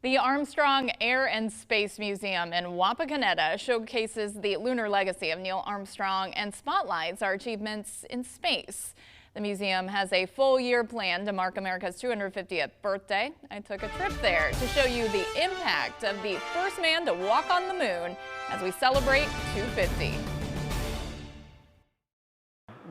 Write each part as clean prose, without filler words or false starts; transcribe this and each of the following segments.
The Armstrong Air and Space Museum in Wapakoneta showcases the lunar legacy of Neil Armstrong and spotlights our achievements in space. The museum has a full year plan to mark America's 250th birthday. I took a trip there to show you the impact of the first man to walk on the moon as we celebrate 250.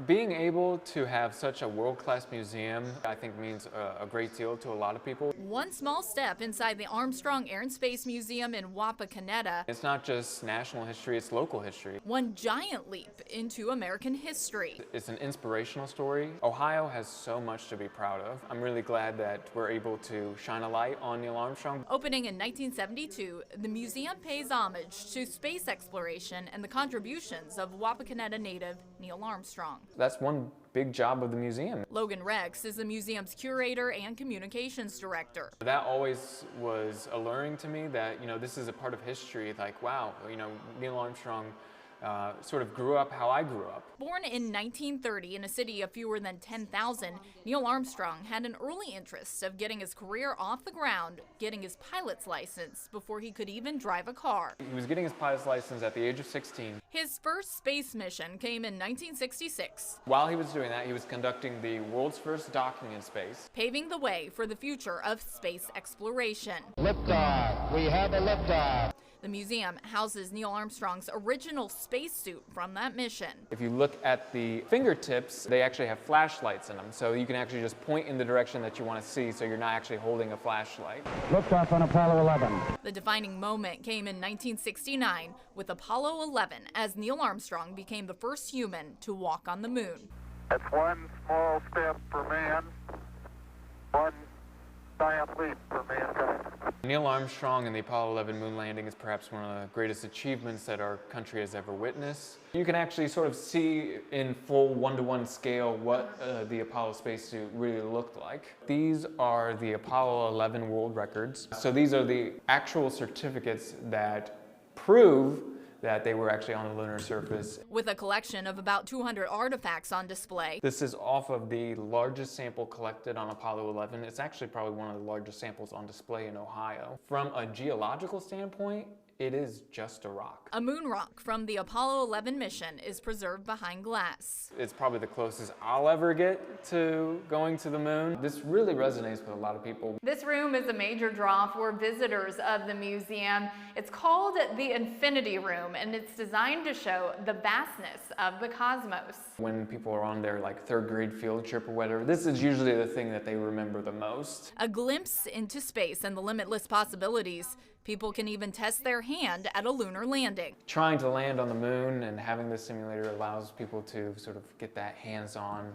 Being able to have such a world-class museum, I think, means a great deal to a lot of people. One small step inside the Armstrong Air and Space Museum in Wapakoneta. It's not just national history, it's local history. One giant leap into American history. It's an inspirational story. Ohio has so much to be proud of. I'm really glad that we're able to shine a light on Neil Armstrong. Opening in 1972, the museum pays homage to space exploration and the contributions of Wapakoneta native Neil Armstrong. That's one big job of the museum. Logan Rex is the museum's curator and communications director. That always was alluring to me that, this is a part of history. Like, wow, Neil Armstrong sort of grew up how I grew up. Born in 1930 in a city of fewer than 10,000, Neil Armstrong had an early interest of getting his career off the ground, getting his pilot's license before he could even drive a car. He was getting his pilot's license at the age of 16. His first space mission came in 1966. While he was doing that, he was conducting the world's first docking in space, paving the way for the future of space exploration. Liftoff. We have a liftoff. The museum houses Neil Armstrong's original spacesuit from that mission. If you look at the fingertips, they actually have flashlights in them, so you can actually just point in the direction that you want to see, so you're not actually holding a flashlight. Liftoff on Apollo 11. The defining moment came in 1969 with Apollo 11 as Neil Armstrong became the first human to walk on the moon. That's one small step for man, one giant leap for mankind. Neil Armstrong and the Apollo 11 moon landing is perhaps one of the greatest achievements that our country has ever witnessed. You can actually sort of see in full one-to-one scale what the Apollo spacesuit really looked like. These are the Apollo 11 world records. So these are the actual certificates that prove that they were actually on the lunar surface. With a collection of about 200 artifacts on display. This is off of the largest sample collected on Apollo 11. It's actually probably one of the largest samples on display in Ohio. From a geological standpoint, it is just a rock. A moon rock from the Apollo 11 mission is preserved behind glass. It's probably the closest I'll ever get to going to the moon. This really resonates with a lot of people. This room is a major draw for visitors of the museum. It's called the Infinity Room, and it's designed to show the vastness of the cosmos. When people are on their third grade field trip or whatever, this is usually the thing that they remember the most. A glimpse into space and the limitless possibilities. People can even test their hand at a lunar landing. Trying to land on the moon and having this simulator allows people to sort of get that hands-on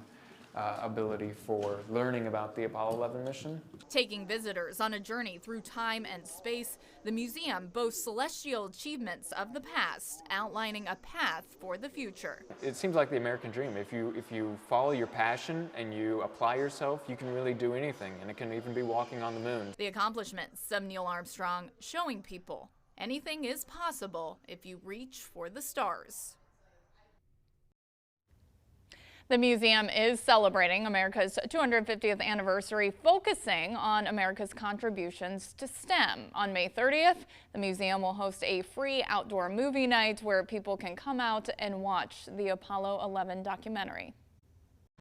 ability for learning about the Apollo 11 mission. Taking visitors on a journey through time and space, the museum boasts celestial achievements of the past, outlining a path for the future. It seems like the American dream. If you follow your passion and you apply yourself, you can really do anything, and it can even be walking on the moon. The accomplishments of Neil Armstrong showing people anything is possible if you reach for the stars. The museum is celebrating America's 250th anniversary, focusing on America's contributions to STEM. On May 30th, the museum will host a free outdoor movie night where people can come out and watch the Apollo 11 documentary.